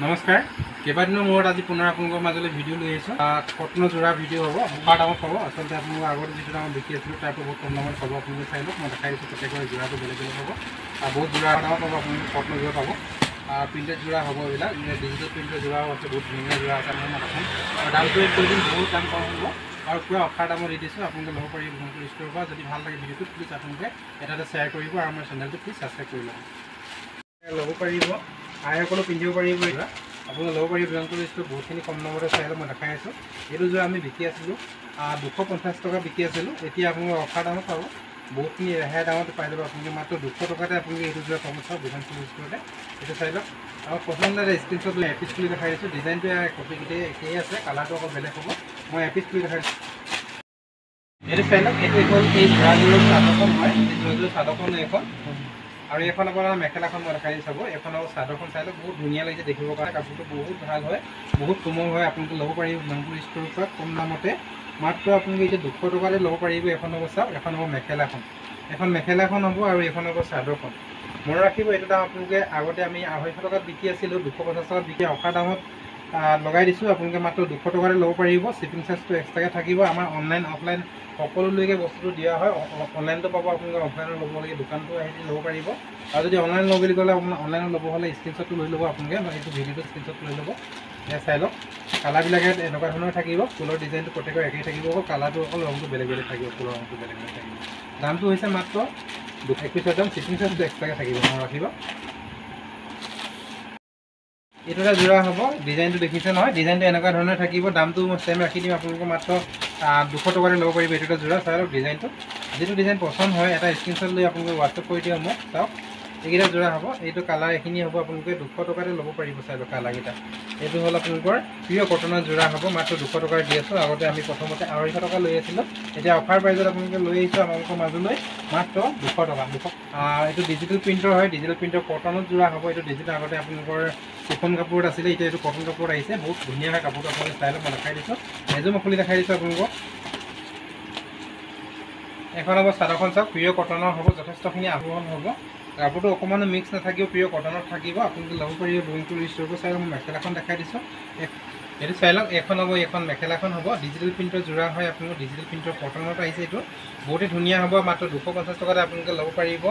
নমস্কাৰ কেইবাদিনৰ মূৰত আজি পুনৰ আপোনালোকৰ মাজলৈ ভিডিঅ' লৈ আহিছোঁ কটনৰ যোৰা ভিডিঅ' হ'ব বৰ দামত পাব আচলতে আপোনালোকৰ আগতে যিটো দামত বিকি আছিলোঁ তাৰ বহুত কম দামত পাব আপোনালোকে চাই লওক মই দেখাই দিছোঁ প্ৰত্যেকৰে যোৰাটো বেলেগ বেলেগ হ'ব বহুত যোৰা দামত পাব আপোনালোকে কটনৰ যোৰা পাব প্ৰিণ্টেড যোৰা হ'ব এইবিলাক ডিজিটেল প্ৰিণ্টেড যোৰাও আছে বহুত ধুনীয়া যোৰা আছে আপোনাৰ দেখাম আৰু দামটো কৈ দিম বহুত দাম কম হ'ব আৰু পূৰা অফাৰ দামত দি দিছোঁ আপোনালোকে ল'ব পাৰিব ফোনটো ষ্ট'ৰৰ পৰা যদি ভাল লাগে ভিডিঅ'টো প্লিজ আপোনালোকে এটা শ্বেয়াৰ কৰিব আৰু আমাৰ চেনেলটো প্লিজ ছাবস্ক্ৰাইব কৰি ল'ব পাৰিব আইসকলো পিন্ধিব পাৰিব এইবিলাক আপোনালোকে ল'ব পাৰিব বিয়ংকুল ষ্ট'ৰ বহুতখিনি কম দামতে চাই মই দেখাই আছোঁ এইটো যোৰা আমি বিকি আছিলোঁ 250 টকা বিকি আছিলোঁ এতিয়া আপোনালোকে অফাৰ দামত পাব বহুতখিনি ৰেহাই দামত পাই যাব আপোনালোকে মাত্ৰ 200 টকাতে আপোনালোকে এইটো যোৰা পাব চাওক বিয়ংকুল ষ্ট'ৰতে এইটো চাই লওক আৰু পচন্দ এটা স্ক্ৰীনশ্বট লৈ এপিচ কৰি দেখাই দিছোঁ ডিজাইনটো কপিকেইটাই একেই আছে কালাৰটো অকল বেলেগ হ'ব মই এপিচ কৰি দেখাই দিছোঁ এইটো চাই লওক এইটো হ'ল এই যোৰাযোৰৰ চাদৰখন হয় এই যোৰাযোৰৰ চাদৰখন এইখন আৰু এইখন আপোনাৰ মেখেলাখন মই দেখাই চাব এইখন আকৌ চাদৰখন চাই লওক বহুত ধুনীয়া লাগিছে দেখিবৰ কাৰণে কাপোৰটো বহুত ভাল হয় বহুত কোমল হয় আপোনালোকে ল'ব পাৰিব বিয়ংকুল ষ্ট'ৰৰ পৰা কম দামতে মাত্ৰ আপোনালোকে এতিয়া 200 টকাতে ল'ব পাৰিব এখন হ'ব চাওক এখন হ'ব মেখেলাখন এখন মেখেলাখন হ'ব আৰু এখন হ'ব চাদৰখন মনত ৰাখিব এইটো দাম আপোনালোকে আগতে আমি 250 টকাত বিকি আছিলোঁ 250 টকাত বিকি অফাৰ দামত লগাই দিছোঁ আপোনালোকে মাত্ৰ 200 টকাতে ল'ব পাৰিব শ্বিপিং চাৰ্জটো এক্সট্ৰাকৈ থাকিব আমাৰ অনলাইন অফলাইন সকলোলৈকে বস্তুটো দিয়া হয় অনলাইনটো পাব আপোনালোকে অফলাইনত ল'ব লাগে দোকানটো আহি ল'ব পাৰিব আৰু যদি অনলাইন ল'ব বুলি ক'লে আপোনাৰ অনলাইনত ল'ব হ'লে স্ক্ৰীনশ্বটটো লৈ ল'ব আপোনালোকে এইটো ভিডিঅ'টো স্ক্ৰীনশ্বট লৈ ল'ব চাই লওক কালাৰবিলাকে এনেকুৱা ধৰণৰ থাকিব ফুলৰ ডিজাইনটো প্ৰত্যেকৰ একেই থাকিব অকল কালাৰটো অকল ৰংটো বেলেগ বেলেগ থাকিব ফুলৰ ৰংটো বেলেগ বেলেগ থাকিব দামটো হৈছে মাত্ৰ 21 দাম শ্বিপিং চাৰ্জটো এক্সট্ৰাকৈ থাকিব মনত ৰাখিব এইটো এটা যোৰা হ'ব ডিজাইনটো দেখিছে নহয় ডিজাইনটো এনেকুৱা ধৰণৰ থাকিব দামটো চেম ৰাখি দিম আপোনালোকে মাত্ৰ 200 টকাতে ল'ব পাৰিব এইটো এটা যোৰা চাই লওক ডিজাইনটো যিটো ডিজাইন পচন্দ হয় এটা স্ক্ৰীনশ্বট লৈ আপোনালোকে হোৱাটছআপ কৰি দিয়ক মোক চাওক এইকেইটা যোৰা হ'ব এইটো কালাৰ এইখিনি হ'ব আপোনালোকে 200 টকাতে ল'ব পাৰিব চাই লওক কালাৰকেইটা এইটো হ'ল আপোনালোকৰ পিয়ৰ কটনৰ যোৰা হ'ব মাত্ৰ 200 টকাত দি আছোঁ আগতে আমি প্ৰথমতে 250 টকা লৈ আছিলোঁ এতিয়া অফাৰ প্ৰাইজত আপোনালোকে লৈ আহিছোঁ আপোনালোকৰ মাজলৈ মাত্ৰ 200 টকা এইটো ডিজিটেল প্ৰিণ্টৰ হয় ডিজিটেল প্ৰিণ্টৰ কটনত যোৰা হ'ব এইটো ডিজিটেল আগতে আপোনালোকৰ চিফন কাপোৰত আছিলে এতিয়া এইটো কটন কাপোৰত আহিছে বহুত ধুনীয়া হয় কাপোৰটো আপোনালোকে চাই লওক মই দেখাই দিছোঁ এযোৰ মই খুলি দেখাই দিছোঁ আপোনালোকক এখন হ'ব চাদৰখন চাওক পিয়ৰ কটনৰ হ'ব যথেষ্টখিনি আহৰণ হ'ব কাপোৰটো অকণমানো মিক্স নাথাকিব পিয়ৰ কটনত থাকিব আপোনালোকে ল'ব পাৰিব বিয়ংকুল ষ্ট'ৰটো চাই মই মেখেলাখন দেখাই দিছোঁ এইটো চাই লওক এখন হ'ব এইখন মেখেলাখন হ'ব ডিজিটেল প্ৰিণ্টৰ যোৰা হয় আপোনালোকৰ ডিজিটেল প্ৰিণ্টৰ কটনত আহিছে এইটো বহুতেই ধুনীয়া হ'ব মাত্ৰ 250 টকাতে আপোনালোকে ল'ব পাৰিব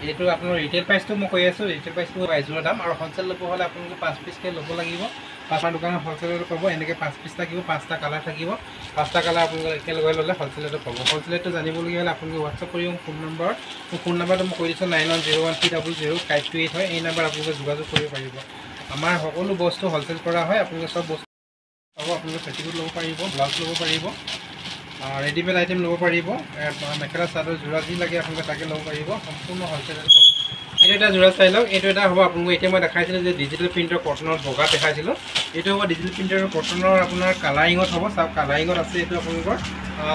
এইটো আপোনাৰ ৰিটেইল প্ৰাইচটো মই কৈ আছোঁ ৰিটেইল প্ৰাইচটো এযোৰৰ দাম আৰু হ'লচেল ল'ব হ'লে আপোনালোকে 5 পিচকৈ ল'ব লাগিব পাঁচটা দোকানত হ'লচেলতো পাব এনেকৈ 5 পিচ থাকিব 5টা কালাৰ থাকিব 5টা কালাৰ আপোনালোকে একেলগে ল'লে হ'লচেলতো পাব হ'লচেলটো জানিবলগীয়া হ'লে আপোনালোকে হোৱাটছআপ কৰিব ফোন নম্বৰটো মই কৈ দিছোঁ 9101300528 হয় এই নম্বৰ আপোনালোকে যোগাযোগ কৰিব পাৰিব আমাৰ সকলো বস্তু হ'লচেল কৰা হয় আপোনালোকে চব বস্তু পাব আপোনালোকে পেটিকোট ল'ব পাৰিব ব্লাউজ ল'ব পাৰিব ৰেডিমেড আইটেম ল'ব পাৰিব মেখেলা চাদৰ যোৰা যি লাগে আপোনালোকে তাকে ল'ব পাৰিব সম্পূৰ্ণ হ'লচেলতে পাব এইটো এটা যোৰা চাই লওক এইটো এটা হ'ব আপোনালোকে এতিয়া মই দেখাইছিলোঁ যে ডিজিটেল প্ৰিণ্টৰ কটনৰ বগা দেখাইছিলোঁ এইটো হ'ব ডিজিটেল প্ৰিণ্টৰ কটনৰ আপোনাৰ কালাৰিঙত হ'ব চাওক কালাৰিঙত আছে এইটো আপোনালোকৰ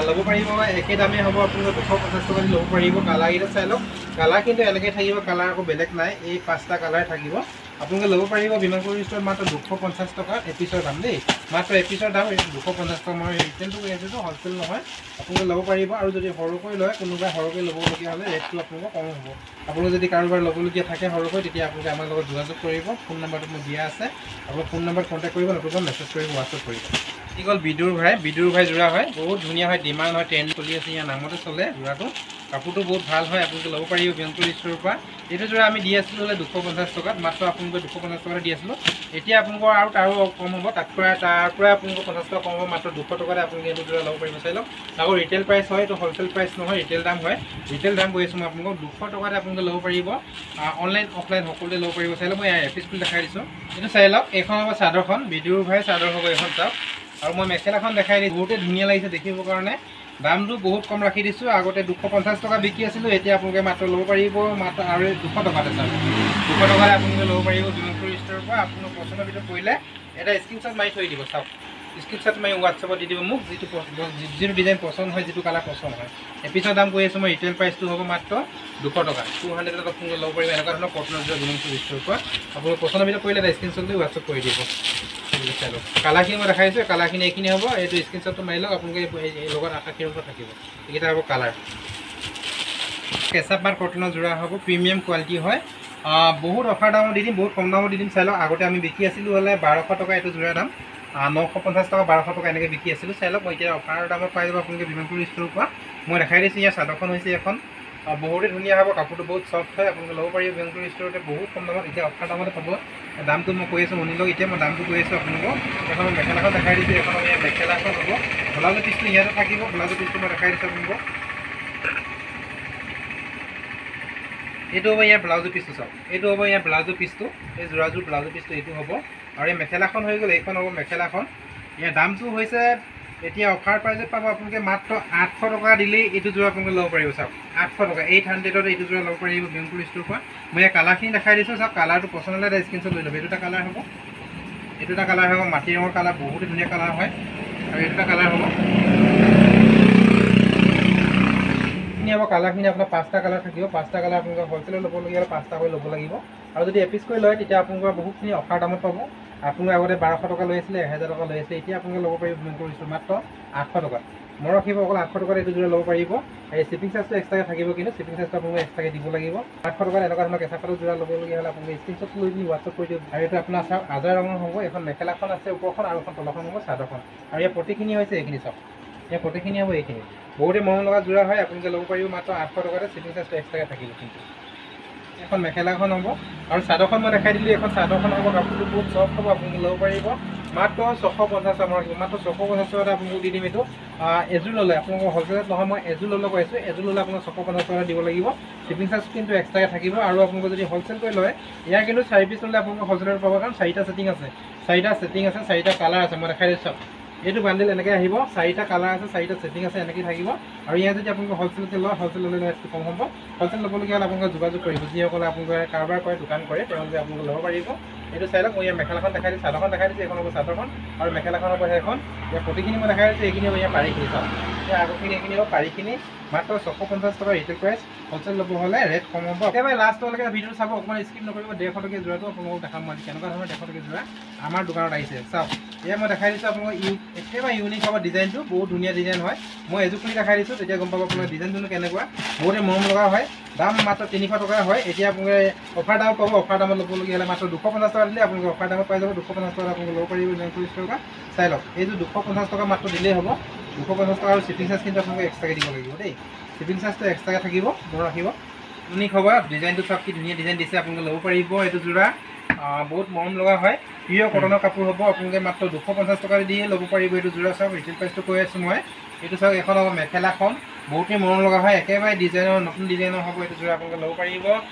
ল'ব পাৰিব একে দামেই হ'ব আপোনালোকে 250 টকা দি ল'ব পাৰিব কালাৰকেইটা চাই লওক কালাৰ কিন্তু এনেকৈ থাকিব কালাৰ আকৌ বেলেগ নাই এই 5টা কালাৰ থাকিব আপোনালোকে ল'ব পাৰিব বিয়ংকুল ষ্ট'ৰত মাত্ৰ 250 টকা এপিচৰ দাম দেই মাত্ৰ এপিচৰ দাম 250 টকা মই ৰিটেইলটো কৈ আছোঁ হ'লচেল নহয় আপোনালোকে ল'ব পাৰিব আৰু যদি সৰুকৈ লয় কোনোবাই সৰুকৈ ল'বলগীয়া হ'লে ৰেটটো আপোনালোকৰ কম হ'ব আপোনালোকে যদি কাৰোবাৰ ল'বলগীয়া থাকে সৰুকৈ তেতিয়া আপোনালোকে আমাৰ লগত যোগাযোগ কৰিব ফোন নম্বৰটো মোৰ দিয়া আছে আপোনালোকে ফোন নম্বৰত কণ্টেক্ট কৰিব নতুবা মেছেজ কৰিব হোৱাটছআপ কৰিব কি হ'ল বিদুৰ ভাই যোৰা হয় বহুত ধুনীয়া হয় ডিমাণ্ড হয় ট্ৰেণ্ড চলি আছে ইয়াৰ নামতে চলে যোৰাটো কাপোৰটো বহুত ভাল হয় আপোনালোকে ল'ব পাৰিব বিয়ংকুল ষ্ট'ৰৰ পৰা এইটো যোৰা আমি দি আছিলোঁ হ'লে 250 টকাত মাত্ৰ আপোনালোকে 250 টকাতে দি আছিলোঁ এতিয়া আপোনালোকৰ আৰু তাৰো কম হ'ব তাৰ পৰাই আপোনালোকৰ 50 টকা কম হ'ব মাত্ৰ 200 টকাতে আপোনালোকে এইটো যোৰা ল'ব পাৰিব চাই লওক আকৌ ৰিটেইল প্ৰাইচ হয় এইটো হ'লচেল প্ৰাইচ নহয় ৰিটেইল দাম হয় ৰিটেইল দাম কৈ আছোঁ মই আপোনালোকক 200 টকাতে আপোনালোকে ল'ব পাৰিব অনলাইন অফলাইন সকলোতে ল'ব পাৰিব চাই লওক মই এপিচফুল দেখাই দিছোঁ এইটো চাই লওক এইখন হ'ব চাদৰখন বিদুৰ ভাই চাদৰ হ'ব এইখন চাওক আৰু মই মেখেলাখন দেখাই দিছোঁ বহুতেই ধুনীয়া লাগিছে দেখিবৰ কাৰণে দামটো বহুত কম ৰাখি দিছোঁ আগতে 250 টকা বিকি আছিলোঁ এতিয়া আপোনালোকে মাত্ৰ ল'ব পাৰিব মাত্ৰ আৰু 200 টকাতে চাওক 200 টকাতে আপোনালোকে ল'ব পাৰিব বিয়ংকুল ষ্ট'ৰৰ পৰা আপোনালোকৰ পচন্দৰ ভিতৰত পৰিলে এটা স্ক্ৰীনশ্বট মাৰি থৈ দিব চাওক স্ক্ৰীনশ্বট মাৰি হোৱাটছআপত দি দিব মোক যিটো ডিজাইন পচন্দ হয় যিটো কালাৰ পচন্দ হয় এপিচৰ দাম কৈ আছোঁ মই ৰিটেইল প্ৰাইচটো হ'ব মাত্ৰ 200 টকা 200 টকাত আপোনালোকে ল'ব পাৰিব এনেকুৱা ধৰণৰ কটনৰ যোৰা বিয়ংকুল ষ্ট'ৰৰ পৰা আপোনালোকৰ পচন্দৰ ভিতৰত পৰিলে এটা স্ক্ৰীনশ্বট লৈ হোৱাটছআপ কৰি দিব চাই লওক কালাৰখিনি মই দেখাইছোঁ কালাৰখিনি এইখিনি হ'ব এইটো স্ক্ৰীনশ্বটটো মাৰি লওক আপোনালোকে লগত আকাশী ৰঙৰ থাকিব এইকেইটা হ'ব কালাৰ কেঁচা পাট কটনৰ যোৰা হ'ব প্ৰিমিয়াম কোৱালিটি হয় বহুত অফাৰ দামত দি দিম, বহুত কম দামত দি দিম। চাই লওক, আগতে আমি বিকি আছিলোঁ হ'লে 1200 টকা এইটো যোৰা দাম, 950 টকা 1200 টকা এনেকৈ বিকি আছিলোঁ। চাই লওক, মই এতিয়া অফাৰৰ দামত পাই যাব আপোনালোকে বিমানপুৰ ষ্ট'ৰৰ পৰা। মই দেখাই দিছোঁ, ইয়াৰ চাদৰখন হৈছে এখন বহুতেই ধুনীয়া হ'ব, কাপোৰটো বহুত চফ্ট হয়, আপোনালোকে ল'ব পাৰিব বিমানপুৰ ষ্ট'ৰতে বহুত কম দামত। এতিয়া অফাৰ দামতে পাব। দামটো মই কৈ আছোঁ, শুনি লওক। এতিয়া মই দামটো কৈ আছোঁ আপোনালোকক। এখন মেখেলাখন দেখাই দিছোঁ, এখন ইয়াৰ মেখেলাখন হ'ব। ব্লাউজৰ পিচটো ইয়াতে থাকিব, ব্লাউজৰ পিচটো মই দেখাই দিছোঁ আপোনালোকক। এইটো হ'ব ইয়াৰ ব্লাউজৰ পিচটো, চাওক এইটো হ'ব ইয়াৰ ব্লাউজৰ পিচটো, এই যোৰাযোৰ ব্লাউজৰ পিচটো এইটো হ'ব। আৰু এই মেখেলাখন হৈ গ'ল, এইখন হ'ব মেখেলাখন। ইয়াৰ দামটো হৈছে এতিয়া অফাৰ প্ৰাইজত পাব আপোনালোকে মাত্ৰ 800 টকা দিলেই এইটো যোৰা আপোনালোকে ল'ব পাৰিব। চাওক 800 টকা, 800ত এইটো যোৰা ল'ব পাৰিব বিমানপুৰ ষ্ট'ৰৰ পৰা। মই এই কালাৰখিনি দেখাই দিছোঁ, চাওক কালাৰটো পচন্দ হ'লে এটা স্ক্ৰীনশ্বট লৈ ল'ব। এইটো এটা কালাৰ হ'ব, এইটো এটা কালাৰ হ'ব, মাটি ৰঙৰ কালাৰ, বহুতে ধুনীয়া কালাৰ হয়। আৰু এইটো এটা কালাৰ হ'ব। হ'ব কালাৰখিনি আপোনাৰ 5টা কালাৰ থাকিব। 5টা কালাৰ আপোনালোকে হ'লচেলত ল'বলগীয়া হ'লে 5টা হৈ ল'ব লাগিব। আৰু যদি এপিচ কৰি লয় তেতিয়া আপোনালোকৰ বহুতখিনি অফাৰ দামত পাব। আপোনালোকে আগতে 1200 টকা লৈ আছিলে, 1000 টকা লৈ আছিলে, এতিয়া আপোনালোকে ল'ব পাৰিব বিমানপুৰ ষ্ট'ৰত মাত্ৰ 800 টকা। মই ৰাখিব অকল 800 টকাত এইটো যোৰা ল'ব পাৰিব। এই শ্বিপিং চাৰ্জটো এক্সট্ৰাকৈ থাকিব, কিন্তু শ্বিপিং চাৰ্জটো আপোনালোকে এক্সট্ৰাকৈ দিব লাগিব। 800 টকাত এনেকুৱা ধৰণৰ কেঁচা পাতৰ যোৰা ল'বলগীয়া হ'লে আপোনালোকে স্ক্ৰীনশ্বট লৈ পিনি হোৱাটছআপ কৰি দিয়ক। আৰু এইটো আপোনাৰ চাওক আজাৰ ৰঙৰ হ'ব, এখন মেখেলাখন আছে ওপৰখন, আৰু এখন তলখন হ'ব চাদৰখন। আৰু ইয়াৰ প্ৰতিখিনি হৈছে এইখিনি, চাওক ইয়াৰ প্ৰতিখিনি হ'ব এইখিনি। বহুতে মৰম লগা যোৰা হয়, আপোনালোকে ল'ব পাৰিব মাত্ৰ 800 টকাতে, শ্বিপিং চাৰ্জটো এক্সট্ৰাকৈ থাকিব। কিন্তু এখন মেখেলাখন হ'ব। আৰু চাদৰখন মই দেখাই দিলোঁ, এখন চাদৰখন হ'ব, কাপোৰটো বহুত চফ্ট হ'ব, আপোনালোকে ল'ব পাৰিব মাত্ৰ 650 টকা। মাত্ৰ 650 টকাতে আপোনালোকক দি দিম। এইটো এযোৰ ল'লে আপোনালোকৰ হ'লচেলত নহয়, মই এযোৰ ল'লে কৈ আছোঁ, এযোৰ ল'লে আপোনাক 650 টকা দিব লাগিব। শ্বিপিং চাৰ্জ কিন্তু এক্সট্ৰাকৈ থাকিব। আৰু আপোনালোকে যদি হ'লচেল কৰি লয়, ইয়াৰ কিন্তু 4 পিচ ল'লে আপোনালোকে হ'লচেলত পাব, কাৰণ 4টা ছেটিং আছে, 4টা কালাৰ আছে। মই দেখাই দিছোঁ, এইটো বান্ডিল এনেকৈ আহিব, 4টা কালাৰ আছে, 4টা ছেটিং আছে, এনেকৈ থাকিব। আৰু ইয়াত যদি আপোনালোকে হ'লচেলতে লয়, হ'লচেল ল'লে ৰেটটো কম হ'ব। হ'লচেল ল'বলগীয়া হ'লে আপোনালোকে যোগাযোগ কৰিব, যিসকলে আপোনালোকে কাৰোবাৰ কৰে, দোকান কৰে, তেওঁলোকে আপোনালোকে ল'ব পাৰিব। এইটো চাই লওক, মই ইয়াৰ মেখেলাখন দেখাই দিছোঁ, চাদৰখন দেখাই দিছোঁ, এইখন হ'ব চাদৰখন, আৰু মেখেলাখন হ'ব সেইখন। ইয়াৰ প্ৰতিখিনি মই দেখাই দিছোঁ, এইখিনি হ'ব ইয়াৰ পাৰিখিনি, চাওক ইয়াৰ আগৰখিনি, এইখিনি হ'ব পাৰিখিনি। মাত্ৰ 650 টকা ৰিটেল প্ৰাইচ। হ'লচেল ল'ব হ'লে ৰেট কম হ'ব। একেবাৰে লাষ্টলৈকে ভিডিঅ'টো চাব, অকণমান স্কিপ নকৰিব। 150 টকীয়া যোৰাটো আপোনালোকক দেখাম মই কেনেকুৱা ধৰণৰ 150 টকীয়া যোৰা আমাৰ দোকানত আহিছে। চাওক এয়া মই দেখাই দিছোঁ আপোনালোকক, একেবাৰে ইউনিক হ'ব ডিজাইনটো, বহুত ধুনীয়া ডিজাইন হয়। মই এযোৰ খুলি দেখাই দিছোঁ, তেতিয়া গম পাব আপোনালোকে ডিজাইনটো কেনেকুৱা। বহুতে মৰম লগা হয়। দাম মাত্ৰ 300 টকা হয়। এতিয়া আপোনালোকে অফাৰ দামত পাব। অফাৰ দামত ল'বলগীয়া হ'লে মাত্ৰ 250 টকা দিলে আপোনালোকে অফাৰ দামত পাই যাব। 250 টকা আপোনালোকে ল'ব পাৰিব বিমানপুৰ ষ্ট'ৰৰ পৰা। চাই লওক, এইযোৰ 250 টকা মাত্ৰ দিলেই হ'ব। 250 টকা, আৰু শ্বিপিং চাৰ্জ কিন্তু আপোনালোকে এক্সট্ৰাকৈ দিব লাগিব দেই। শ্বিপিং চাৰ্জটো এক্সট্ৰাকৈ থাকিব, মনত ৰাখিব। ইউনিক হ'ব ডিজাইনটো, চাওক কি ধুনীয়া ডিজাইন দিছে, আপোনালোকে ল'ব পাৰিব এইটো যোৰা। বহুত মৰম লগা হয়, পিয়ৰ কটনৰ কাপোৰ হ'ব। আপোনালোকে মাত্ৰ 250 টকা দিয়ে ল'ব পাৰিব এইটো যোৰা। চাওক ৰিটেল প্ৰাইচটো কৈ আছোঁ মই। এইটো চাওক, এখন হ'ব মেখেলাখন, বহুতেই মৰম লগা হয়, একেবাৰে ডিজাইনৰ, নতুন ডিজাইনৰ হ'ব এইটো যোৰা। আপোনালোকে ল'ব পাৰিব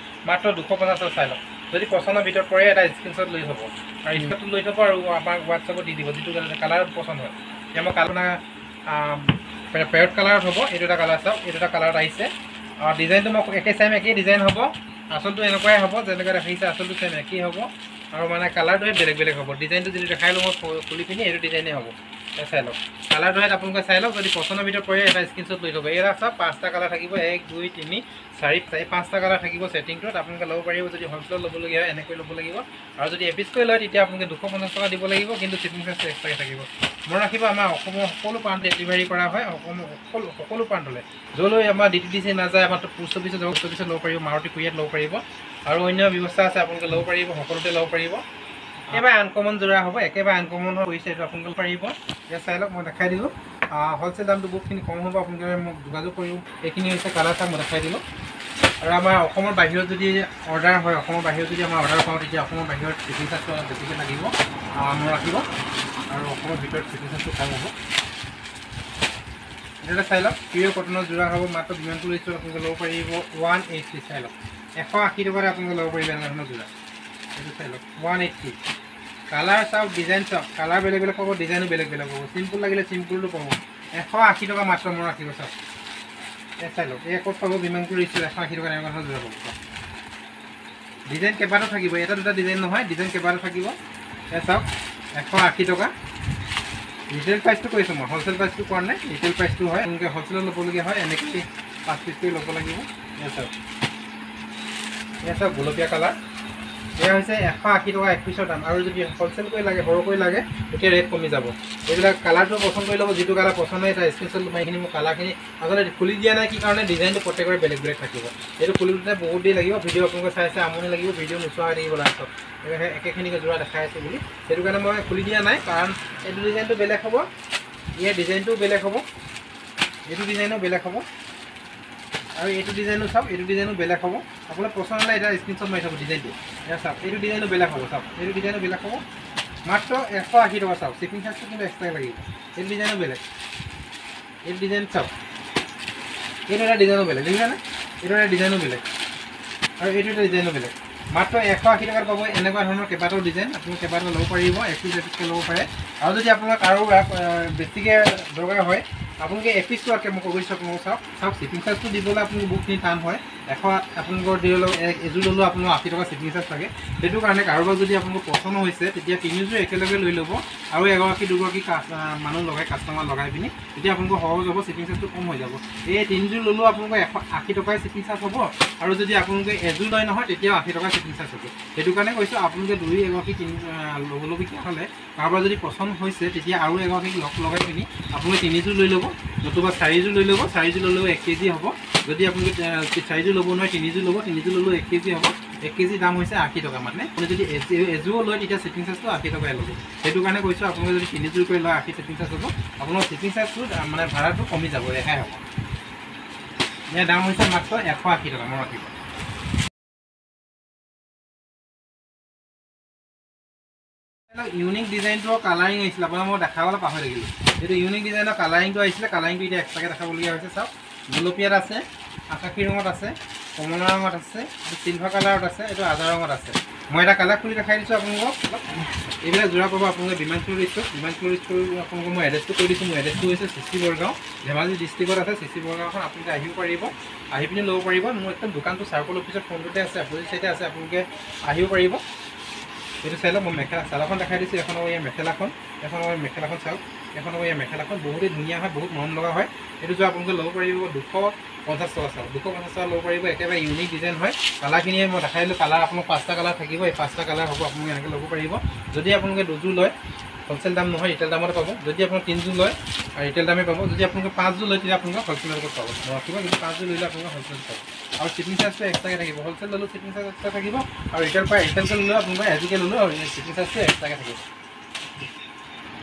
মাত্ৰ 250 টকা। চাই লওক, যদি পচন্দৰ ভিতৰত পৰে এটা স্ক্ৰীনশ্বট লৈ থ'ব, আৰু স্ক্ৰীনশ্বট লৈ থ'ব, আৰু আমাক হোৱাটছআপত দি দিব যিটো কালাৰ পচন্দ হয়। এতিয়া মই কালাৰ পেৰট কালাৰত হ'ব। এইটো এটা কালাৰ, চাওক এইটো এটা কালাৰত আহিছে। ডিজাইনটো মই একেই ছেইম, একেই ডিজাইন হ'ব। আচলটো এনেকুৱাই হ'ব, যেনেকৈ দেখিছে আচলটো ছেইম একেই হ'ব। আৰু মানে কালাৰটোহে বেলেগ বেলেগ হ'ব। ডিজাইনটো যদি দেখাই লওঁ মই খুলি পিনি, এইটো ডিজাইনেই হ'ব। চাই লওক কালাৰটোহে আপোনালোকে চাই লওক, যদি পচন্দৰ ভিতৰত পৰে এটা স্ক্ৰীনশ্বট লৈ ল'ব। এয়া চাওক 5টা কালাৰ থাকিব, 1 2 3 4 5টা কালাৰ থাকিব ছেটিংটোত। আপোনালোকে ল'ব পাৰিব। যদি হ'লচেলত ল'বলগীয়া হয় এনেকৈ ল'ব লাগিব। আৰু যদি এপিচকৈ লয় তেতিয়া আপোনালোকে 250 টকা দিব লাগিব, কিন্তু শ্বিপিং চাৰ্জটো এক্সট্ৰাকৈ থাকিব। মনত ৰাখিব, আমাৰ অসমৰ সকলো প্ৰান্তত ডেলিভাৰী কৰা হয়। অসমৰ সকলো প্ৰান্তলৈ, য'লৈ আমাৰ DTDC নাযায়, আমাৰ পোষ্ট অফিচত যাব, পোষ্ট অফিচত ল'ব পাৰিব, মাৰুতি কুৰিয়াত ল'ব পাৰিব, আৰু অন্য ব্যৱস্থা আছে, আপোনালোকে ল'ব পাৰিব, সকলোতে ল'ব পাৰিব। একেবাৰে আনকমন যোৰা হ'ব, একেবাৰে আনকমন হৈ পৰিছে, এইটো আপোনালোকে পাৰিব। এতিয়া চাই লওক, মই দেখাই দিলোঁ। হ'লচেল দামটো বহুতখিনি কম হ'ব, আপোনালোকে মোক যোগাযোগ কৰিব। এইখিনি হৈছে কালাৰ, চাওক মই দেখাই দিলোঁ। আৰু আমাৰ অসমৰ বাহিৰত যদি অৰ্ডাৰ হয়, অসমৰ বাহিৰত যদি আমাৰ অৰ্ডাৰ পাওঁ, তেতিয়া অসমৰ বাহিৰত শ্বিপিং চাৰ্জটো অলপ বেছিকৈ লাগিব, মনত ৰাখিব। আৰু অসমৰ ভিতৰত শ্বিপিং চাৰ্জটো কম হ'ব। এটা চাই লওক, পিয়ৰ কটনৰ যোৰা হ'ব, মাত্ৰ বিমানপুৰ ষ্ট'ৰত আপোনালোকে ল'ব পাৰিব 180। চাই লওক 180 টকাতে আপোনালোকে ল'ব পাৰিব এনেকুৱা ধৰণৰ যোৰা। এইটো চাই লওক 180। কালাৰ চাওক, ডিজাইন চাওক, কালাৰ বেলেগ বেলেগ পাব, ডিজাইনো বেলেগ বেলেগ পাব। চিম্পুল লাগিলে চিম্পুলটো পাব। 180 টকা মাত্ৰ, মনত ৰাখিব। চাওক এই চাই লওক, এই ক'ত পাব বিমানপুৰ ষ্ট'ৰত 180 টকা এনেকুৱা ধৰণৰ যোৰা পাব। ডিজাইন কেইবাটাও থাকিব, এটা দুটা ডিজাইন নহয়, ডিজাইন কেইবাটাও থাকিব। এই চাওক 180 টকা। ৰিটেল প্ৰাইচটো কৈছোঁ মই, হ'লচেল প্ৰাইচটো কোৱা নাই, ৰিটেল প্ৰাইচটো হয়। আপোনালোকে হ'লচেলত ল'বলগীয়া হয়, এনেকৈ 5 পিচ কৰি ল'ব লাগিব। এয়া চাওক, এয়া চাওক গোলপীয়া কালাৰ, এয়া হৈছে 180 টকা এক পিছৰ দাম। আৰু যদি হোলচেল কৰি লাগে, সৰহকৈ লাগে, তেতিয়া ৰেট কমি যাব। এইবিলাক কালাৰটো পচন্দ কৰি ল'ব, যিটো কালাৰ পচন্দ হয় এটা স্ক্ৰীনশ্বট মাৰি কিনি মোৰ কালাৰখিনি আচলতে খুলি দিয়া নাই কি কাৰণে, ডিজাইনটো প্ৰত্যেকৰে বেলেগ বেলেগ থাকিব। এইটো খুলিতে বহুত দেৰি লাগিব, ভিডিঅ' আপোনালোকে চাই আমনি লাগিব, ভিডিঅ' নোচোৱা হৈ থাকিব লাষ্টত একেখিনিকে যোৰা দেখাই আছোঁ বুলি। সেইটো কাৰণে মই খুলি দিয়া নাই, কাৰণ এইটো ডিজাইনটো বেলেগ হ'ব, ইয়াৰ ডিজাইনটোও বেলেগ হ'ব, এইটো ডিজাইনো বেলেগ হ'ব, আৰু এইটো ডিজাইনো চাওক, এইটো ডিজাইনো বেলেগ হ'ব। আপোনাৰ পচন্দ হ'লে এটা স্ক্ৰীনশ্বট মাৰি থ'ব ডিজাইনটো। এয়া চাওক, এইটো ডিজাইনো বেলেগ হ'ব, চাওক এইটো ডিজাইনো বেলেগ হ'ব, মাত্ৰ 180 টকা। চাওক শ্বিপিং চাৰ্জটো কিন্তু এক্সট্ৰা লাগিব। এইটো ডিজাইনো বেলেগ, এইটো ডিজাইন চাওক, এইটো এটা ডিজাইনো বেলেগ, দেখিছেনে? এইটো এটা ডিজাইনো বেলেগ, আৰু এইটো এটা ডিজাইনো বেলেগ। মাত্ৰ 180 টকাত পাব এনেকুৱা ধৰণৰ কেইবাটাও ডিজাইন। আপুনি কেইবাটাও ল'ব পাৰিব, এপিচ এপিচকৈ ল'ব পাৰে। আৰু যদি আপোনাৰ কাৰো বেছিকৈ দৰকাৰ হয়, আপোনালোকে এপিচ লোৱাতকৈ মই কৈছোঁ আপোনালোকক চাওক শ্বিপিং চাৰ্জটো দিবলৈ আপোনালোক বহুতখিনি টান হয়। আপোনালোকৰ এযোৰ ল'লেও আপোনাৰ 80 টকা শ্বিপিং চাৰ্জ লাগে। সেইটো কাৰণে কাৰোবাৰ যদি আপোনালোকৰ পচন্দ হৈছে, তেতিয়া তিনিযোৰ একেলগে লৈ ল'ব, আৰু এগৰাকী দুগৰাকী মানুহ লগাই কাষ্টমাৰ লগাই পিনি, তেতিয়া আপোনালোকৰ সহজ হ'ব, শ্বিপিং চাৰ্জটো কম হৈ যাব। এই তিনিযোৰ ল'লেও আপোনালোকৰ 180 টকাই শ্বিপিং চাৰ্জ হ'ব, আৰু যদি আপোনালোকে এযোৰ লয় নহয়, তেতিয়াও 80 টকা শ্বিপিং চাৰ্জ হ'ব। সেইটো কাৰণে কৈছোঁ, আপোনালোকে দুই এগৰাকী ল'বলগীয়া হ'লে, কাৰোবাৰ যদি পচন্দ হৈছে, তেতিয়া আৰু এগৰাকীক লগাই পিনি আপোনালোকে তিনিযোৰ লৈ ল'ব, নতুবা 4যোৰ লৈ ল'ব। 4যোৰ ল'লেও 1 কেজি হ'ব। যদি আপোনালোকে 4যোৰ ল'ব নহয়, 3যোৰ ল'ব, 3যোৰ ল'লেও 1 কেজি হ'ব। 1 কেজি দাম হৈছে 80 টকা। মানে আপুনি যদি এযোৰো লয়, তেতিয়া শ্বিপিং চাৰ্জটো 80 টকাই ল'ব। সেইটো কাৰণে কৈছোঁ, আপোনালোকে যদি 3যোৰ কৰি লয় 80 শ্বিপিং চাৰ্জ হ'ব, আপোনাৰ শ্বিপিং চাৰ্জটো মানে ভাড়াটো কমি যাব, ৰেহাই হ'ব। ইয়াৰ দাম হৈছে মাত্ৰ 180 টকা। মনত ৰাখিব। ইউনিক ডিজাইনটোৰ কালাৰিং আহিছিলে, আপোনাৰ মই দেখাবলৈ পাহৰি থাকিলোঁ। এইটো ইউনিক ডিজাইনৰ কালাৰিংটো আহিছিলে, কালাৰিংটো এতিয়া এক্সট্ৰাকৈ দেখাবলগীয়া হৈছে। চাওক, গুলপীয়াত আছে, আকাশী ৰঙত আছে, কমলা ৰঙত আছে, এইটো চিলভাৰ কালাৰত আছে, এইটো আদা ৰঙত আছে। মই এটা কালাৰ খুলি দেখাই দিছোঁ আপোনালোকক। এইবিলাক যোৰা পাব আপোনালোকে বিমান ফ্ল'ৰ ষ্ট'ৰ। বিমান ফ্ল'ৰ ষ্ট'ৰ আপোনালোকক মই এড্ৰেছটো কৈ দিছোঁ। মোৰ এড্ৰেছটো হৈছে CC বৰগাঁও, ধেমাজি ডিষ্ট্ৰিক্টত আছে। CC বৰগাঁওখন আপোনালোকে আহিব পাৰিব, আহি পিনি ল'ব পাৰিব। মোৰ একদম দোকানটো চাৰ্কল অফিচৰ ফ্ৰণ্টতে আছে, অপজিট চাইডে আছে, আপোনালোকে আহিব পাৰিব। এইটো চাই লওক, মই চাদৰখন দেখাই দিছোঁ। এখন হ'ব ইয়াৰ মেখেলাখন, এখন হ'ব মেখেলাখন চাওক, এখন হ'ব ইয়াৰ মেখেলাখন। বহুতেই ধুনীয়া হয়, বহুত মৰম লগা হয়। এইটো যোৱা আপোনালোকে ল'ব পাৰিব 250 টকা। চাওক 250 টকা ল'ব পাৰিব। একেবাৰে ইউনিক ডিজাইন হয়। কালাৰখিনিয়ে মই দেখাই দিলোঁ। কালাৰ আপোনাৰ 5টা কালাৰ থাকিব, এই 5টা কালাৰ হ'ব, আপোনালোকে এনেকৈ ল'ব পাৰিব। যদি আপোনালোকে দুযোৰ লয়, হোলচেল দাম নহয়, ৰিটেল দামতে পাব। যদি আপোনাৰ 3যোৰ লয়, ৰিটেল দামে পাব। যদি আপোনালোকে 5যোৰ লয়, তেতিয়া আপোনালোকে হোলচেলত পাব। কিবা যদি 5যোৰ লৈ লয়, আপোনালোকে হোলচেলত পাব। আৰু শ্বিপিং চাৰ্জটো এক্সট্ৰাকৈ থাকিব। হোলচেল ল'লেও শ্বিপিং চাৰ্জ এক্সট্ৰা থাকিব, আৰু ৰিটেলকৈ ল'লেও আপোনালোকে এযোৰকৈ ল'লেও শ্বিপিং চাৰ্জটো এক্সট্ৰাকৈ থাকিব।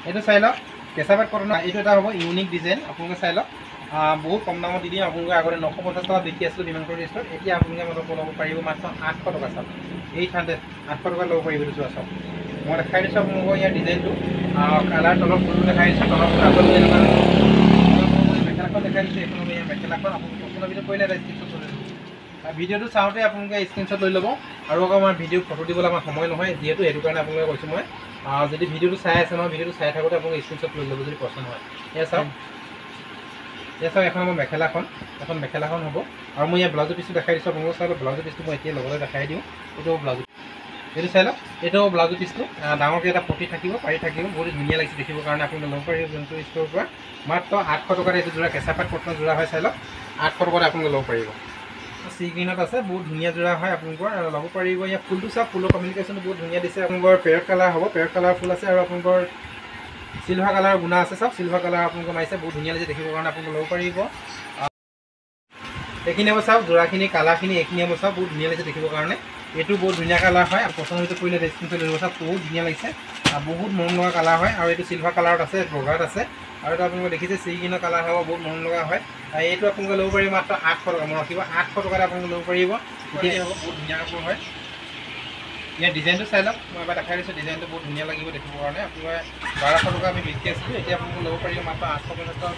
এইটো চাই লওক, কেঁচা পাট কটনৰ। এইটো এটা হ'ব ইউনিক ডিজাইন, আপোনালোকে চাই লওক। বহুত কম দামত দি দিম আপোনালোকে। আগতে 950 টকা বিকি আছিলোঁ বিমান ফ্ল'ৰ ষ্ট'ৰত, এতিয়া আপোনালোকে মনত ল'ব পাৰিব মাত্ৰ 800 টকা। চাওক 800, 800 টকা ল'ব পাৰিব। এইটো চোৱা চাওক, মই দেখাই দিছোঁ আপোনালোকৰ ইয়াৰ ডিজাইনটো। কালাৰ তলত ফুলটো দেখাই দিছোঁ, তলত ফুল এনেকুৱা মেখেলাখন দেখাই দিছোঁ। এখন হ'ব ইয়াৰ মেখেলাখন। আপোনালোকে পচন্দ ভিডিঅ' কৰিলে এটা স্ক্ৰীনশ্বট লৈ ল'ব। ভিডিঅ'টো চাওঁতে আপোনালোকে স্ক্ৰীনশ্বট লৈ ল'ব। আৰু আকৌ আমাৰ ভিডিঅ' ফটো দিবলৈ আমাৰ সময় নহয় যিহেতু, সেইটো কাৰণে আপোনালোকে কৈছোঁ মই। যদি ভিডিঅ'টো চাই আছে নহয়, ভিডিঅ'টো চাই থাকোঁতে আপোনালোকে স্ক্ৰীনশ্বট লৈ ল'ব যদি পচন্দ হয়। এয়া চাওক, এখন হ'ব মেখেলাখন, এখন মেখেলাখন হ'ব। আৰু মই ইয়াৰ ব্লাউজৰ পিচটো দেখাই দিছোঁ আপোনালোকক। চাই লওক, ব্লাউজৰ পিচটো মই এতিয়া লগতে দেখাই দিওঁ। এইটো ব্লাউজ, এইটো চাই লওক, এইটো ব্লাউজৰ পিচটো ডাঙৰকৈ এটা পটি থাকিব, পাৰি থাকিব, বহুত ধুনীয়া লাগিছে দেখিবৰ কাৰণে। আপোনালোকে ল'ব পাৰিব যোনটো ষ্ট'ৰৰ পৰা। মাত্ৰ 800 টকাত এইটো যোৰা কেঁচা পাট কটনৰ যোৰা হয়। চাই লওক, 800 টকাত আপোনালোকে ল'ব পাৰিব। চি গ্ৰীণত আছে, বহুত ধুনীয়া যোৰা হয়, আপোনালোকৰ ল'ব পাৰিব। ইয়াৰ ফুলটো চাওক, ফুলৰ কমিউনিকেশ্যনটো বহুত ধুনীয়া দিছে। আপোনালোকৰ পেৰট কালাৰ হ'ব, পেৰট কালাৰ ফুল আছে, আৰু আপোনালোকৰ চিলভাৰ কালাৰ গুণা আছে। চাওক চিলভাৰ কালাৰ আপোনালোকে মাৰিছে, বহুত ধুনীয়া লাগিছে দেখিবৰ কাৰণে, আপোনালোকে ল'ব পাৰিব। এইখিনি হ'ব চাওক, যোৰাখিনি কালাৰখিনি এইখিনি হ'ব চাওক, বহুত ধুনীয়া লাগিছে দেখিবৰ কাৰণে। এইটো বহুত ধুনীয়া কালাৰ হয়, আৰু পচন্দ হয়তো কৰিলে স্ক্ৰীনশ্বট লৈ ল'ব। চাওক বহুত ধুনীয়া লাগিছে, বহুত মৰম লগা কালাৰ হয়। আৰু এইটো চিলভাৰ কালাৰত আছে, বগাত আছে, আৰু এটা আপোনালোকে দেখিছে চি গ্ৰীণৰ কালাৰ হ'ব, বহুত মৰম লগা হয়। এইটো আপোনালোকে ল'ব পাৰিব মাত্ৰ 800 টকা। মনত ৰাখিব, 800 টকাত আপোনালোকে ল'ব পাৰিব। এতিয়া হ'ব বহুত ধুনীয়া কাপোৰ হয়। ইয়াৰ ডিজাইনটো চাই লওক, মই এবাৰ দেখাই দিছোঁ। ডিজাইনটো বহুত ধুনীয়া লাগিব দেখিবৰ কাৰণে। আপোনালোকে 1200 টকা আমি বিক্ৰী আছিলোঁ, এতিয়া আপোনালোকে ল'ব পাৰিব মাত্ৰ 850 টকা।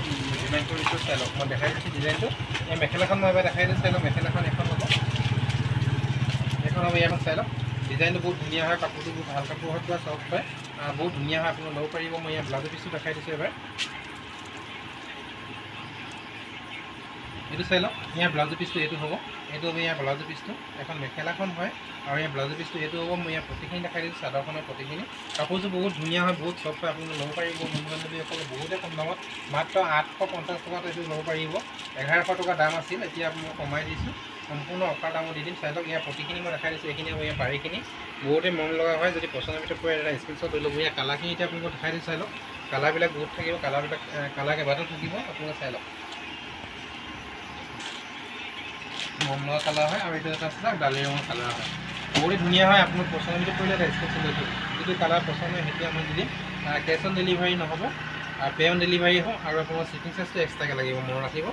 ডিজাইন কৰিছোঁ, চাই লওক, মই দেখাই দিছোঁ ডিজাইনটো। এই মেখেলাখন মই এবাৰ দেখাই দিছোঁ, চাই লওক, মেখেলাখন এখন হ'ব, এখন হ'ব। ইয়াখন চাই লওক, ডিজাইনটো বহুত ধুনীয়া হয়, কাপোৰটো বহুত ভাল কাপোৰ হয়, পুৰা চফ্ট হয়, বহুত ধুনীয়া হয়, আপোনালোকে ল'ব পাৰিব। মই ইয়াৰ ব্লাউজৰ পিচটো দেখাই দিছোঁ এবাৰ। এইটো চাই লওক, ইয়াৰ ব্লাউজৰ পিচটো এইটো হ'ব, এইটো হ'ব ইয়াৰ ব্লাউজৰ পিচটো। এখন মেখেলাখন হয়, আৰু ইয়াৰ ব্লাউজৰ পিচটো এইটো হ'ব। মই ইয়াৰ প্ৰতিখিনি দেখাই দিছোঁ, চাদৰখনৰ প্ৰতিখিনি। কাপোৰযোৰ বহুত ধুনীয়া হয়, বহুত চফ্ট হয়, আপোনালোকে ল'ব পাৰিব। বন্ধু-বান্ধৱীসকলে বহুতে কম দামত, মাত্ৰ 850 টকাত এইটো ল'ব পাৰিব। 1100 টকা দাম আছিল, এতিয়া আপোনালোকে কমাই দিছোঁ। সম্পূৰ্ণ অফাৰ দামত দি দিম। চাই লওক ইয়াৰ প্ৰতিখিনি মই দেখাই দিছোঁ। এইখিনি হ'ব ইয়াৰ পাৰিখিনি বহুতে মন লগা হয়। যদি পচন্দৰ ভিতৰত পৰে এটা স্ক্ৰীনশ্বট লৈ ল'ব। ইয়াৰ কালাৰখিনি এতিয়া আপোনালোকক দেখাই দিছোঁ। চাই লওক কালাৰবিলাক বহুত থাকিব। কালাৰ কেইবাটাও থাকিব। আপোনালোকে চাই লওক মন লগা কালাৰ হয় আৰু এইটো এটা আছে ডালি ৰঙৰ কালাৰ হয়। বহুতেই ধুনীয়া হয়। আপোনাক পচন্দৰ ভিতৰত পৰিলে এটা স্ক্ৰীনশ্বট লৈ থ'ব। যদি কালাৰ পচন্দ হয় সেইটো আমি দি দিম। কেছ অন ডেলিভাৰী নহ'ব, পে' অন ডেলিভাৰী হ'ব আৰু আপোনাৰ শ্বিপিং চাৰ্জটো এক্সট্ৰাকৈ লাগিব। মনত ৰাখিব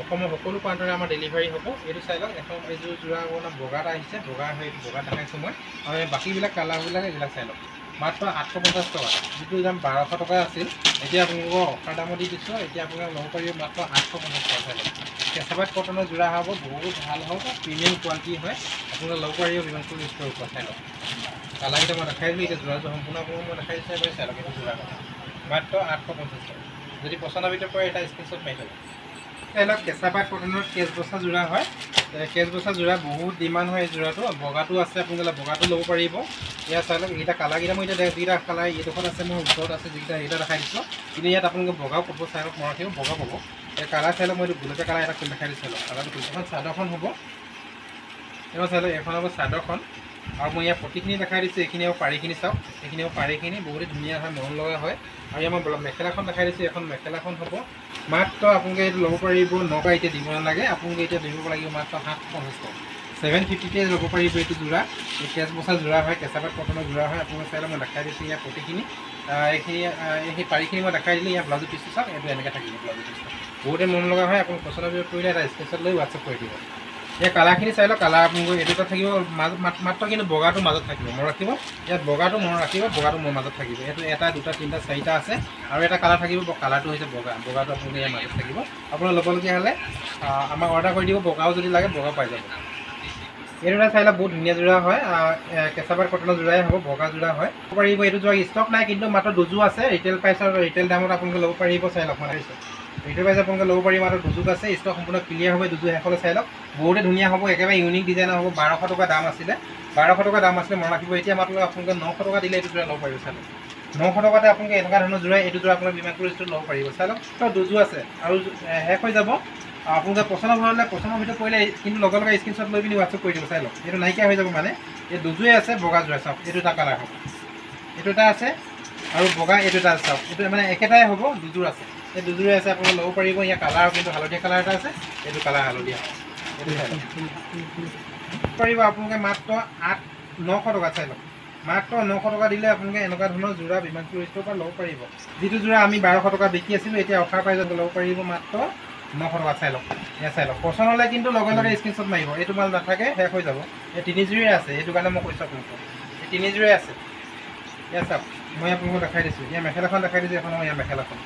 অসমৰ সকলো প্ৰান্তৰে আমাৰ ডেলিভাৰী হ'ব। এইটো চাই লওক এখন এইযোৰ যোৰা আপোনাৰ বগা এটা আহিছে। বগা হয় বগা দেখাইছোঁ মই। আৰু বাকীবিলাক কালাৰবিলাক এইবিলাক চাই লওক মাত্ৰ 850 টকা। যিটো দাম 1200 টকা আছিল এতিয়া আপোনালোকৰ অফাৰ দামত দি দিছোঁ। এতিয়া আপোনালোকে ল'ব পাৰিব মাত্ৰ 850 টকা। চাই লওক কেঁচাপাত কটনৰ যোৰা হ'ব, বহুত ভাল হ'ব, প্ৰিমিয়াম কোৱালিটি হয়। আপোনালোকে ল'ব পাৰিব বিমানপুৰ ষ্ট'ৰৰ পৰা। চাই লওক কালাৰকেইটা মই দেখাই দিলোঁ। এতিয়া যোৰাটো সম্পূৰ্ণ আপোনালোক মই দেখাই দিছোঁ। এবাৰ চাই লওক এইটো যোৰা মাত্ৰ 850 টকা। যদি পচন্দৰ ভিতৰত পৰে এটা স্ক্ৰীনশ্বট মাৰি থ'ব। চাই লওক কেঁচাপাত কটনৰ কেছ বচা যোৰা হয়। কেছ বচা যোৰা বহুত ডিমাণ্ড হয়। এই যোৰাটো বগাটো আছে, আপোনালোকে বগাটো ল'ব পাৰিব। ইয়াত চাই লওক এইকেইটা কালাৰকেইটা মই এতিয়া যিকেইটা কালাৰ এইডোখৰত আছে মোৰ ওচৰত আছে যিকেইটা এইকেইটা দেখাই দিছোঁ। কিন্তু ইয়াত আপোনালোকে বগাও পাব। চাই লওক মই ৰাখিব বগা পাব। এই কালাৰ চাই লওক মই এইটো গোলপীয়া কালাৰ এটা খুলি দেখাই দিছোঁ। কালাৰটো খুলি এখন চাদৰখন হ'ব। এইখন চাই লওক এখন হ'ব চাদৰখন আৰু মই ইয়াৰ প্ৰতিখিনি দেখাই দিছোঁ। এইখিনি হ'ব পাৰিখিনি চাওক, এইখিনি হ'ব পাৰিখিনি বহুতেই ধুনীয়া হয়, মন লগা হয়। আৰু ইয়াৰ মই মেখেলাখন দেখাই দিছোঁ। এখন মেখেলাখন হ'ব মাত্ৰ আপোনালোকে এইটো ল'ব পাৰিব 9 টকা। এতিয়া দিব নালাগে, আপোনালোকে এতিয়া দিব লাগিব মাত্ৰ 750 টকা। 750তে ল'ব পাৰিব এইটো যোৰা। এই কেছ বচা যোৰা হয়, কেঁচাপাত কটনৰ যোৰা হয়। আপোনালোকে চাই লওক মই দেখাই দিছোঁ ইয়াৰ প্ৰতিখিনি। এইখিনি সেই পাৰিখিনি মই দেখাই দিলোঁ। ইয়াৰ ব্লাউজৰ পিচটো চাওক, এইটো এনেকৈ থাকিব ব্লাউজৰ পিচটো। বহুতে মন লগা হয়। আপোনালোক পচন্দৰ ভিতৰত পৰিলে এটা স্ক্ৰীনশ্বট লৈ হোৱাটছআপ কৰি দিব। এই কালাৰখিনি চাই লওক কালাৰ আপোনালোকৰ এইটো এটা থাকিব মাত্ৰ কিন্তু বগাটো মাজত থাকিব। মনত ৰাখিব ইয়াত বগাটো মনত ৰাখিব, বগাটো মোৰ মাজত থাকিব। এইটো এটা দুটা তিনিটা চাৰিটা আছে আৰু এটা কালাৰ থাকিব। কালাৰটো হৈছে বগা, বগাটো আপোনালোকে ইয়াৰ মাজত থাকিব। আপোনাৰ ল'বলগীয়া হ'লে আমাক অৰ্ডাৰ কৰি দিব। বগাও যদি লাগে বগা পাই যাব। এই যোৰা চাই লওক বহুত ধুনীয়া যোৰা হয়। কেঁচাপাত কটনৰ যোৰাই হ'ব, বগা যোৰা হয়। ল'ব পাৰিব। এইটো যোৰা ষ্টক নাই কিন্তু মাত্ৰ দুযোৰ আছে। ৰিটেইল প্ৰাইচৰ ৰিটেইল দামত আপোনালোকে ল'ব পাৰিব। চাই লওক মই আহিছোঁ ৰিটেইল প্ৰাইচ আপোনালোকে ল'ব পাৰিব। মাত্ৰ দুযোৰ আছে। ষ্টক সম্পূৰ্ণ ক্লিয়াৰ হ'ব। দুযোৰ শেষলৈ চাই লওক বহুতে ধুনীয়া হ'ব। একেবাৰে ইউনিক ডিজাইনৰ হ'ব। 1200 টকা দাম আছিলে, 1200 টকা দাম আছিলে মনত ৰাখিব। এতিয়া মাত্ৰ আপোনালোকে 900 টকা দিলে এইটো যোৰা ল'ব পাৰিব। চাই লওক 900 টকাতে আপোনালোকে এনেকুৱা ধৰণৰ যোৰা এইটো যোৰা আপোনালোকে বিমানপুৰ ষ্ট'ৰত ল'ব পাৰিব। চাই লওক দুযোৰ আছে আৰু শেষ হৈ যাব। আপোনালোকে পচন্দ হ'লে পচন্দৰ ভিতৰত পৰিলে কিন্তু লগে লগে স্ক্ৰীনশ্বট লৈ পিনি হোৱাটছআপ কৰি দিব। চাই লওক এইটো নাইকিয়া হৈ যাব মানে এই দুযোৰে আছে। বগা যোৰা চাওক এইটো এটা কালাৰ হ'ব, এইটো এটা আছে আৰু বগা এইটো এটা চাওক। এইটো মানে একেটাই হ'ব, দুযোৰ আছে। এই দুযোৰে আছে আপোনালোকে ল'ব পাৰিব। ইয়াৰ কালাৰ কিন্তু হালধীয়া কালাৰ এটা আছে, এইটো কালাৰ হালধীয়া এইটো চাই লওক পাৰিব আপোনালোকে মাত্ৰ 900 টকা। চাই লওক মাত্ৰ 900 টকা দিলে আপোনালোকে এনেকুৱা ধৰণৰ যোৰা বিমানপুৰ ষ্ট'ৰৰ পৰা ল'ব পাৰিব। যিটো যোৰা আমি 1200 টকা বিকি আছিলোঁ এতিয়া অফাৰ প্ৰাইজত ল'ব পাৰিব মাত্ৰ 900 টকা। চাই লওক এয়া চাই লওক পচন্দ হ'লে কিন্তু লগে লগে স্ক্ৰীনশ্বট মাৰিব। এইটো মাল নাথাকে, শেষ হৈ যাব। এই তিনিযোৰে আছে, সেইটো কাৰণে মই কৈছোঁ আপোনালোকক এই তিনিযোৰে আছে। এয়া চাওক মই আপোনালোকক দেখাই দিছোঁ। ইয়াৰ মেখেলাখন দেখাই দিছোঁ। এখন ইয়াৰ মেখেলাখন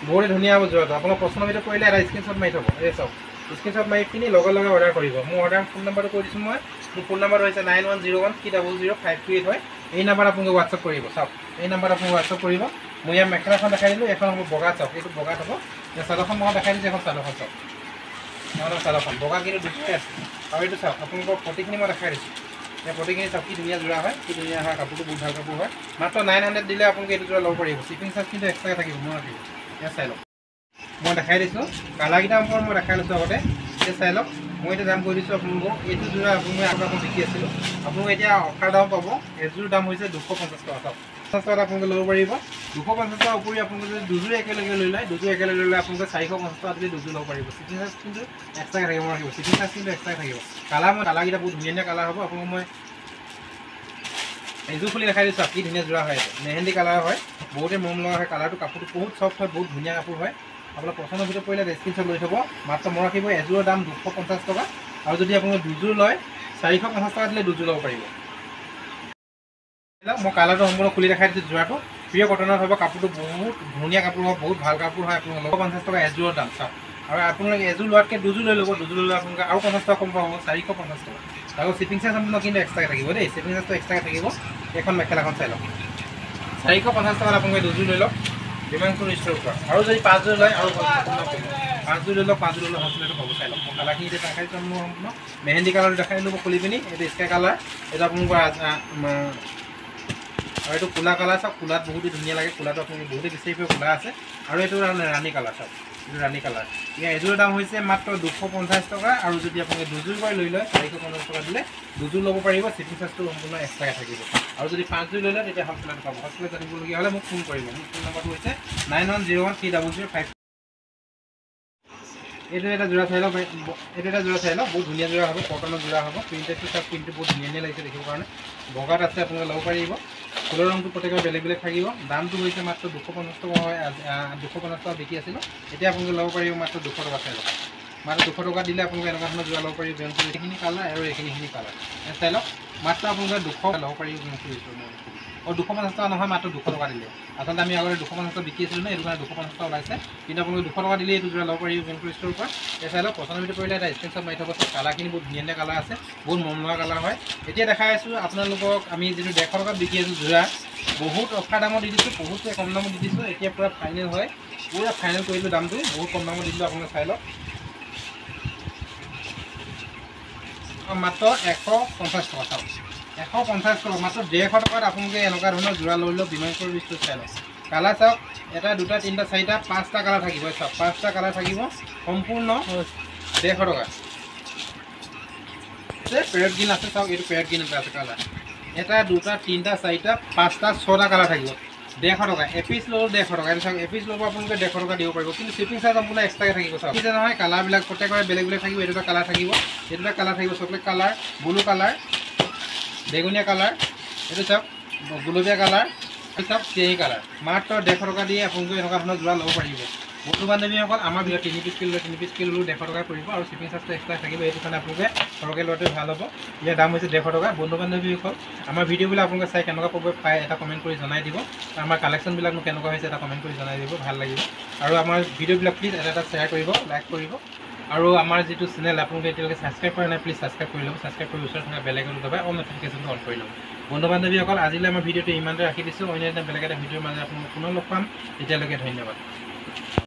বহুতেই ধুনীয়া হ'ব যোৰাটো। আপোনাৰ পচন্দৰ ভিতৰত পৰিলে এটা স্ক্ৰীনশ্বট মাৰি থ'ব। এই চাওক স্ক্ৰীনশ্বট মাৰি পিনি লগে লগে অৰ্ডাৰ কৰিব। মোৰ অৰ্ডাৰ ফোন নাম্বাৰটো কৈ দিছোঁ মই। মোৰ ফোন নাম্বাৰটো হৈছে 9101300528 হয়। এই নাম্বাৰত আপোনালোকে হোৱাটছআপ কৰিব। চাওক এই নাম্বাৰত আপোনালোকে হোৱাটছআপ কৰিব। মই ইয়াৰ মেখেলাখন দেখাই দিলোঁ। এখন হ'ব বগা চাওক, এইটো বগাত হ'ব। এই চাদৰখন মই দেখাই দিছোঁ। এখন চাদৰখন চাওক, এখন চাদৰখন বগা কিন্তু দুটাই আছে। আৰু এইটো চাওক আপোনালোকৰ প্ৰতিখিনি মই দেখাই দিছোঁ। এই প্ৰতিখিনি চাওক কি ধুনীয়া যোৰা হয়, কি ধুনীয়া হয়। কাপোৰটো বহুত ভাল কাপোৰ হয়। মাত্ৰ 900 দিলে আপোনালোকে এইটো যোৰা ল'ব পাৰিব। শ্বিপিং চাৰ্জ কিন্তু এক্সট্ৰাকৈ থাকিব। মই ৰাখিব এয়া চাই লওক মই দেখাই দিছোঁ। কালাৰকেইটাৰ ওপৰত মই দেখাই লৈছোঁ আগতে। এতিয়া চাই লওক মই এতিয়া দাম কৈ দিছোঁ আপোনালোকক। এইটো যোৰা আপোনালোকে আপোনালোকক বিকি আছিলোঁ। আপোনালোকে এতিয়া অফাৰ দাম পাব। এযোৰ দাম হৈছে 250 টকা। চাওক 50 টকাত আপোনালোকে ল'ব পাৰিব। 250 টকাৰ উপৰি আপোনালোকে যদি দুযোৰ একেলগে লৈ লয়, দুযোৰ একেলগে লৈ লয় আপোনালোকে 450 টকা দিলে দুযোৰ ল'ব পাৰিব। শ্বিপিং চাৰ্জ কিন্তু এক্সট্ৰাকৈ থাকিব। মই ৰাখিব শ্বিপিং চাৰ্জ কিন্তু এক্সট্ৰাকৈ থাকিব। কালাৰকেইটা বহুত ধুনীয়া ধুনীয়া কালাৰ হ'ব। আপোনালোকক মই এইযোৰ খুলি দেখাই দিছোঁ। কি ধুনীয়া যোৰা হয়। এইটো মেহেন্দি কালাৰ হয়, বহুতে মন লগা হয়। কালাৰটো কাপোৰটো বহুত চফ্ট হয়, বহুত ধুনীয়া কাপোৰ হয়। আপোনাৰ পচন্দৰ ভিতৰত পৰিলে স্ক্ৰীনশ্বট লৈ থ'ব। মাত্ৰ মই ৰাখিব এযোৰৰ দাম 250 টকা আৰু যদি আপোনালোকে দুযোৰ লয় 450 টকা দিলে দুযোৰ ল'ব পাৰিব। মই কালাৰটো সম্পূৰ্ণ খুলি দেখাই দিছোঁ। যোৰাটো প্ৰিয় কটনত হ'ব। কাপোৰটো বহুত ধুনীয়া কাপোৰ হয়, বহুত ভাল কাপোৰ হয়। আপোনালোকে 250 টকা এযোৰৰ দাম। চাওক আৰু আপোনালোকে এযোৰ লোৱাতকৈ দুযোৰ লৈ ল'ব। দুযোৰ লৈ আপোনালোকে আৰু 50 টকা কম পাব, 450 টকা। আৰু শ্বিপিং চাৰ্জ সম্পূৰ্ণ কিন্তু এক্সট্ৰাকৈ থাকিব দেই। শ্বিপিং চাৰ্জটো এক্সট্ৰাকৈ থাকিব। এইখন মেখেলাখন চাই লওক 450 টকাত আপোনালোকে দুযোৰ লৈ লওক বিমানপুৰ ষ্ট'ৰৰ পৰা। আৰু যদি 5যোৰ লয় আৰু 5যোৰ লৈ লওক, 5যোৰ লৈ লওক হোলচেলটো পাব। চাই লওক মই কালাৰখিনি এতিয়া দেখাই দিছোঁ। মোৰ সম্পূৰ্ণ মেহেন্দি কালাৰটো দেখাই দিলোঁ খুলি পিনি। এইটো স্কাই কালাৰ, এইটো আপোনালোকৰ আৰু এইটো ক'লা কালাৰ চাওক। ক'লাত বহুতেই ধুনীয়া লাগে। ক'লাটো আপোনালোকে বহুতেই বিচাৰি পোৱা ক'লা আছে আৰু এইটো ৰাণী কালাৰ চাওক। এইটো ৰাণী কালাৰ ইয়াৰ এযোৰৰ দাম হৈছে মাত্ৰ 250 টকা আৰু যদি আপুনি দুযোৰ কৰি লৈ লয় 450 টকা দিলে দুযোৰ ল'ব পাৰিব শ্বিপিং চাৰ্জটো সম্পূৰ্ণ এক্সট্ৰাকৈ থাকিব আৰু যদি 5 যোৰ লৈ লয় তেতিয়া হ'লচেলত পাব হ'লচেলত জানিবলগীয়া হ'লে মোক ফোন কৰিব মোৰ ফোন নম্বৰটো হৈছে 9101300305 এইটো এটা জোড়া চাই লওক বহুত ধুনীয়া জোড়া হ'ব কটনৰ জোড়া হ'ব প্ৰিণ্টেডটো চব প্ৰিণ্টটো বহুত ধুনীয়া লাগিছে দেখিবৰ কাৰণে বগাত আছে আপোনালোকে ল'ব পাৰিব ফুলৰ ৰংটো প্ৰত্যেকৰ বেলেগ বেলেগ থাকিব দামটো হৈছে মাত্ৰ 250 টকা হয় 250 টকা বিকি আছিলোঁ এতিয়া আপোনালোকে ল'ব পাৰিব মাত্ৰ 200 টকা চাই লওক মাত্ৰ 200 টকা দিলে আপোনালোকে এনেকুৱা ধৰণৰ জোড়া ল'ব পাৰিব বেংকত এইখিনি কালাৰ আৰু এইখিনি কালাৰ চাই লওক মাত্ৰ আপোনালোকে 200 ল'ব পাৰিব আৰু 250 টকা নহয় মাত্ৰ 200 টকা দিলে আচলতে আমি আগতে 250 টকা বিকি আছিলোঁ ন এইটো কাৰণে 250 টকা ওলাইছে কিন্তু আপোনালোকে 200 টকা দিলে এইটো জোড়া ল'ব পাৰিব বেংকৰ ষ্ট'ৰৰ পৰা এই চাই লওক পচন্দৰ ভিতৰত পৰিলে এটা স্ক্ৰীনশ্বট মাৰি থ'ব কালাৰখিনি বহুত ধুনীয়া কালাৰ আছে বহুত মন লগা কালাৰ হয় এতিয়া দেখাই আছোঁ আপোনালোকক আমি যিটো 150 টকাত বিকি আছোঁ জোড়া বহুত অফাৰ দামত দি দিছোঁ বহুত কম দামত দি দিছোঁ এতিয়া পূৰা ফাইনেল হয় পূৰা ফাইনেল কৰিলোঁ দামটো বহুত কম দামত দি দিলোঁ আপোনালোকে চাই লওক মাত্ৰ 150 টকা চাওক 150 টকা মাত্ৰ 150 টকাত আপোনালোকে এনেকুৱা ধৰণৰ জোড়া লৈ লওক বিমানপুৰ বস্তু চাই লওক কালাৰ চাওক এটা দুটা তিনিটা চাৰিটা পাঁচটা কালাৰ থাকিব চাওক পাঁচটা কালাৰ থাকিব সম্পূৰ্ণ 150 টকা পেৰেট গ্ৰীণ আছে চাওক এইটো পেৰেট গ্ৰীণ এটা আছে কালাৰ এটা দুটা তিনিটা চাৰিটা পাঁচটা ছটা কালাৰ থাকিব 150 টকা এপিচ ল'ব 150 টকা এইটো চাওক এপিচ ল'ব আপোনালোকে 150 টকা দিব পাৰিব কিন্তু শ্বিপিং চাৰ্জ আপোনাৰ এক্সট্ৰাকৈ থাকিব চাওক এতিয়া নহয় কালাৰবিলাক প্ৰত্যেকৰে বেলেগ বেলেগ থাকিব এইটো এটা কালাৰ থাকিব এইটো এটা কালাৰ থাকিব চকলেট কালাৰ ব্লু কালাৰ বেগুনীয়া কালাৰ এইটো চাওক গুলপীয়া কালাৰ এইটো চাওক চেৰী কালাৰ মাত্ৰ 150 টকা দিয়ে আপোনালোকে এনেকুৱা ধৰণৰ জোড়া ল'ব পাৰিব বন্ধু বান্ধৱীসকল আমাৰ ভিতৰত 3 পিচ কিলো 150 টকা পৰিব আৰু শ্বিপিং চাৰ্জটো এক্সট্ৰা থাকিব এইটো কাৰণে আপোনালোকে সৰহকৈ লোৱাটো ভাল হ'ব ইয়াৰ দাম হৈছে 150 টকা বন্ধু বান্ধৱীসকল আমাৰ ভিডিঅ'বিলাক আপোনালোকে চাই কেনেকুৱা পায় এটা কমেণ্ট কৰি জনাই দিব আমাৰ কালেকশ্যনবিলাকনো কেনেকুৱা হৈছে এটা কমেণ্ট কৰি জনাই দিব ভাল লাগিব আৰু আমাৰ ভিডিঅ'বিলাক প্লিজ এটা শ্বেয়াৰ কৰিব লাইক কৰিব আৰু আমাৰ যিটো চেনেল আপোনালোকে এতিয়ালৈকে ছাবস্ক্ৰাইব কৰা নাই প্লিজ ছাবস্ক্ৰাইব কৰি ল'ব ছাবস্ক্ৰাইব কৰি ওচৰত থকা বেল আইকনটো দবাই অল নটিফিকেশ্যনটো অন কৰি ল'ব বন্ধু বান্ধৱীসকল আজিলৈ আমাৰ ভিডিঅ'টো ইমানতে ৰাখি দিছোঁ অন্য এটা বেলেগ এটা ভিডিঅ'ৰ মাজে আপোনালোকক পুনৰ লগ পাম এতিয়ালৈকে ধন্যবাদ